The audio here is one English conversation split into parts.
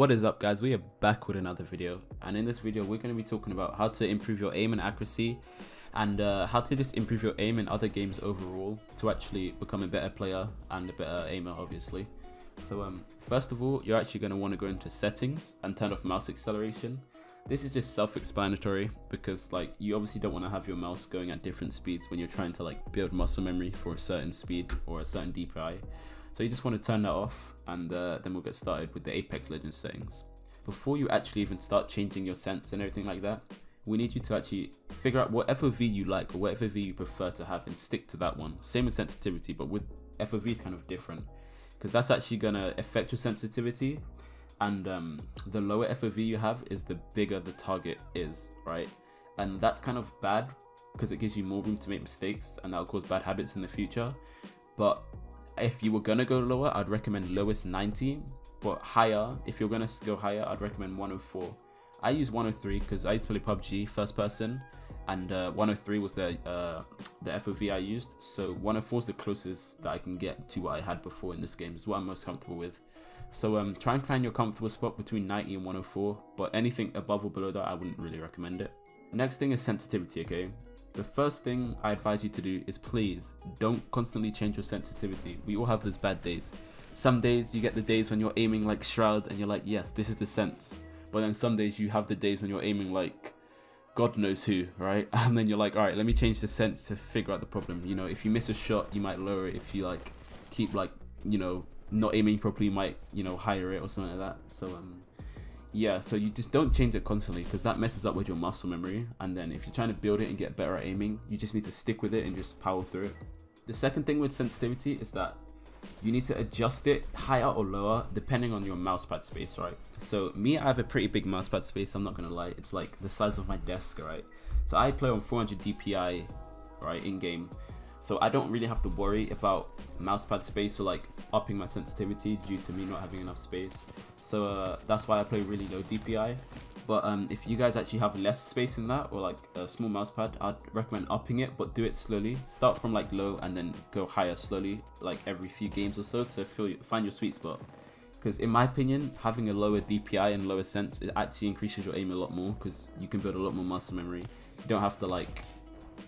What is up, guys? We are back with another video, and in this video we're going to be talking about how to improve your aim and accuracy, and how to just improve your aim in other games overall to actually become a better player and a better aimer, obviously. So first of all, you're actually going to want to go into settings and turn off mouse acceleration. This is just self-explanatory because you obviously don't want to have your mouse going at different speeds when you're trying to build muscle memory for a certain speed or a certain DPI. So you just want to turn that off, and then we'll get started with the Apex Legends settings. Before you actually even start changing your sense and everything like that, we need you to actually figure out what FOV you like or what FOV you prefer to have and stick to that one. Same with sensitivity, but with FOV is kind of different because that's actually going to affect your sensitivity, and the lower FOV you have is the bigger the target is, right? And that's kind of bad because it gives you more room to make mistakes, and that'll cause bad habits in the future. But if you were gonna go lower, I'd recommend lowest 90, but higher, if you're gonna go higher, I'd recommend 104. I use 103 because I used to play PUBG first person, and 103 was the FOV I used, so 104 is the closest that I can get to what I had before in this game. It's what I'm most comfortable with. So try and find your comfortable spot between 90 and 104, but anything above or below that, I wouldn't really recommend it. Next thing is sensitivity, okay? The first thing I advise you to do is please don't constantly change your sensitivity. We all have those bad days. Some days you get the days when you're aiming like Shroud and you're like, yes, this is the sense. But then some days you have the days when you're aiming like God knows who, right? And then you're like, all right, let me change the sense to figure out the problem. You know, if you miss a shot, you might lower it. If you keep not aiming properly, you might, higher it or something like that. So yeah, so you just don't change it constantly because that messes up with your muscle memory, and then if you're trying to build it and get better at aiming, you just need to stick with it and just power through it. The second thing with sensitivity is that you need to adjust it higher or lower depending on your mousepad space, right? So me, I have a pretty big mousepad space, I'm not gonna lie. It's like the size of my desk, right? So I play on 400 DPI, right, in game. So I don't really have to worry about mousepad space or upping my sensitivity due to me not having enough space. So that's why I play really low DPI. But if you guys actually have less space in that, or a small mousepad, I'd recommend upping it, but do it slowly. Start from low and then go higher slowly, every few games or so, to find your sweet spot. Because in my opinion, having a lower DPI and lower sense, it actually increases your aim a lot more because you can build a lot more muscle memory. You don't have to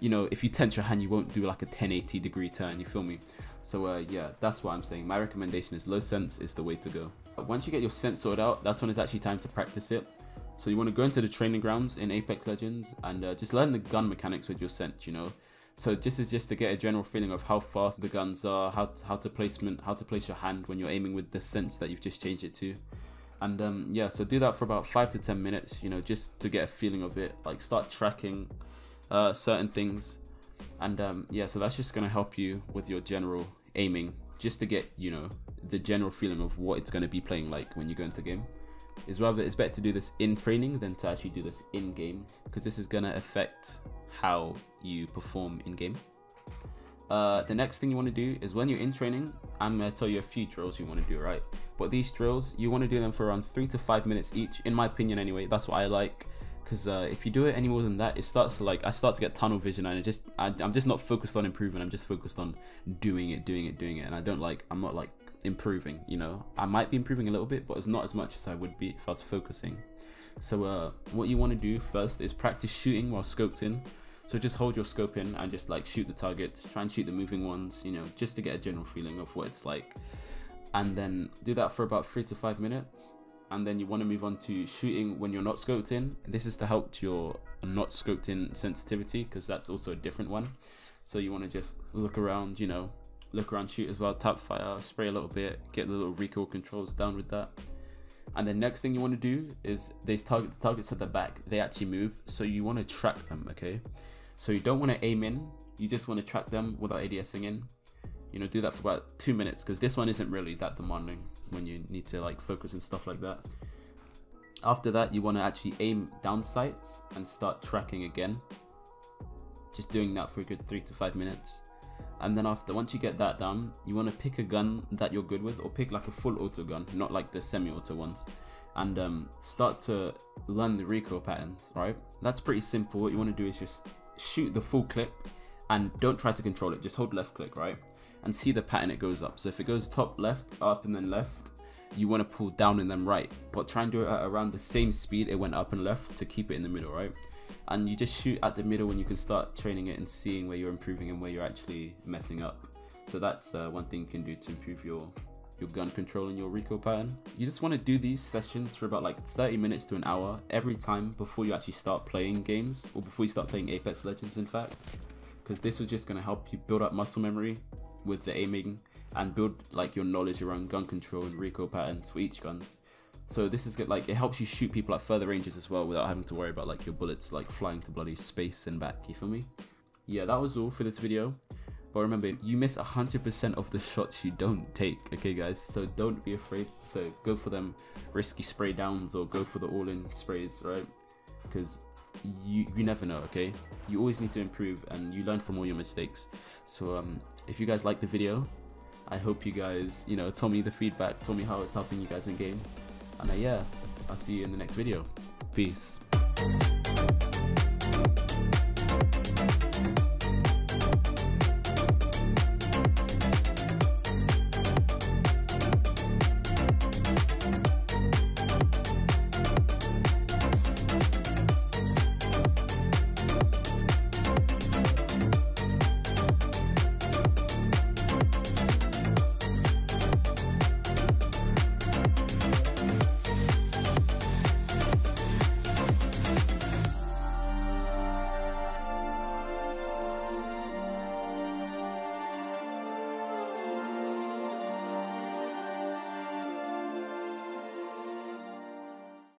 if you tense your hand, you won't do a 1080 degree turn, you feel me? So yeah, that's what I'm saying. My recommendation is low sense is the way to go. Once you get your sense sorted out, that's when it's actually time to practice it. So you want to go into the training grounds in Apex Legends and just learn the gun mechanics with your sense, So this is just to get a general feeling of how fast the guns are, how to place your hand when you're aiming with the sense that you've just changed it to. And yeah, so do that for about 5 to 10 minutes, just to get a feeling of it. Start tracking certain things, and yeah, so that's just going to help you with your general aiming, just to get the general feeling of what it's going to be playing like when you go into game. It's better to do this in training than to actually do this in game, because this is going to affect how you perform in game. The next thing you want to do is when you're in training, I'm going to tell you a few drills you want to do, right? But these drills, you want to do them for around 3 to 5 minutes each, in my opinion anyway. That's what I like. Because if you do it any more than that, it starts to I start to get tunnel vision, and I'm just not focused on improving. I'm just focused on doing it, and I'm not improving, I might be improving a little bit, but it's not as much as I would be if I was focusing. So what you want to do first is practice shooting while scoped in. So just hold your scope in and just shoot the targets, try and shoot the moving ones, just to get a general feeling of what it's like. And then do that for about 3 to 5 minutes. And then you want to move on to shooting when you're not scoped in. This is to help your not scoped in sensitivity, because that's also a different one. So you want to just look around, shoot as well, tap fire, spray a little bit, get the little recoil controls down with that. And the next thing you want to do is these targets at the back, they actually move, so you want to track them, okay? So you don't want to aim in, you just want to track them without ADSing in. Do that for about 2 minutes, because this one isn't really that demanding when you need to focus and stuff like that. After that, you want to actually aim down sights and start tracking again. Just doing that for a good 3 to 5 minutes. And then once you get that done, you want to pick a gun that you're good with, or pick a full auto gun, not the semi-auto ones, and start to learn the recoil patterns, right? That's pretty simple. What you want to do is just shoot the full clip and don't try to control it, just hold left click, right? And see the pattern it goes up. So if it goes top, left, up, and then left, you want to pull down in them right, but try and do it at around the same speed it went up and left to keep it in the middle, right? And you just shoot at the middle when you can start training it and seeing where you're improving and where you're actually messing up. So that's one thing you can do to improve your gun control and your recoil pattern. You just want to do these sessions for about like 30 minutes to an hour every time before you actually start playing games, or before you start playing Apex Legends, in fact, because this is just going to help you build up muscle memory with the aiming and build like your knowledge around gun control and recoil patterns for each guns. So this is good, like it helps you shoot people at further ranges as well without having to worry about like your bullets like flying to bloody space and back, you feel me? Yeah, that was all for this video. But remember, you miss 100% of the shots you don't take, okay guys? So don't be afraid to go for them risky spray downs or go for the all-in sprays, right? Because you never know, okay? You always need to improve and you learn from all your mistakes. So if you guys like the video, I hope you guys, you know, tell me the feedback, tell me how it's helping you guys in game. And yeah, I'll see you in the next video. Peace.